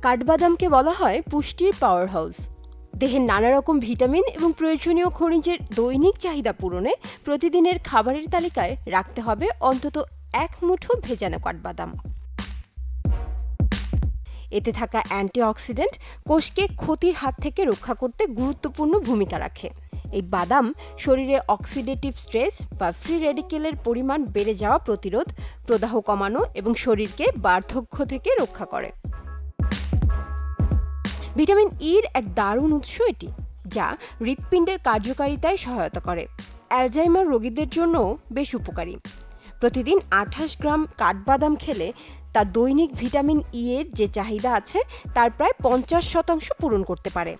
কাঠবাদামকে বলা হয় পুষ্টির পাওয়ার হাউস। দেহের নানা রকম ভিটামিন এবং প্রয়োজনীয় খনিজের দৈনিক চাহিদা পূরণে প্রতিদিনের খাবারের তালিকায় রাখতে হবে অন্তত এক মুঠো ভেজানো কাঠবাদাম। এতে থাকা অ্যান্টিঅক্সিডেন্ট কোষকে ক্ষতির হাত থেকে রক্ষা করতে গুরুত্বপূর্ণ ভূমিকা রাখে। এই বাদাম শরীরে অক্সিডেটিভ স্ট্রেস বা ফ্রি রেডিকেলের পরিমাণ বেড়ে যাওয়া প্রতিরোধ, প্রদাহ কমানো এবং শরীরকে বার্ধক্য থেকে রক্ষা করে। ভিটামিন ইর এক দারুণ উৎস এটি, যা হৃৎপিণ্ডের কার্যকারিতায় সহায়তা করে। অ্যালজাইমার রোগীদের জন্য বেশ উপকারী। প্রতিদিন 28 গ্রাম কাঠবাদাম খেলে তা দৈনিক ভিটামিন ই এর যে চাহিদা আছে তার প্রায় 50% পূরণ করতে পারে।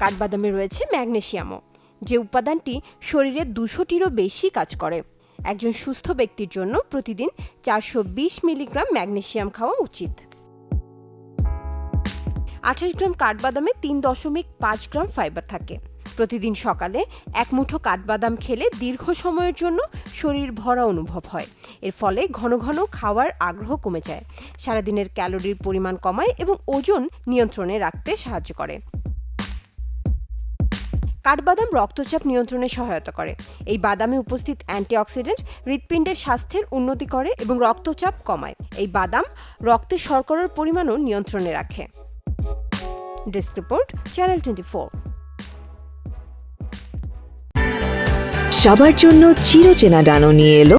কাঠবাদামে রয়েছে ম্যাগনেসিয়ামও, যে উপাদানটি শরীরে 200টিরও বেশি কাজ করে। একজন সুস্থ ব্যক্তির জন্য প্রতিদিন 420 মিলিগ্রাম ম্যাগনেসিয়াম খাওয়া উচিত। 28 গ্রাম কাঠবাদামে 3.5 গ্রাম ফাইবার থাকে। প্রতিদিন সকালে এক মুঠো কাঠবাদাম খেলে দীর্ঘ সময়ের জন্য শরীর ভরা অনুভব হয়। এর ফলে ঘন ঘন খাওয়ার আগ্রহ কমে যায়, সারাদিনের ক্যালোরির পরিমাণ কমায় এবং ওজন নিয়ন্ত্রণে রাখতে সাহায্য করে। কাঠবাদাম রক্তচাপ নিয়ন্ত্রণে সহায়তা করে। এই বাদামে উপস্থিত অ্যান্টিঅক্সিডেন্ট হৃৎপিণ্ডের স্বাস্থ্যের উন্নতি করে এবং রক্তচাপ কমায়। এই বাদাম রক্তে শর্করার পরিমাণও নিয়ন্ত্রণে রাখে। Desk report, channel 24। সবার জন্য চিরচেনা ডানো নিয়ে এলো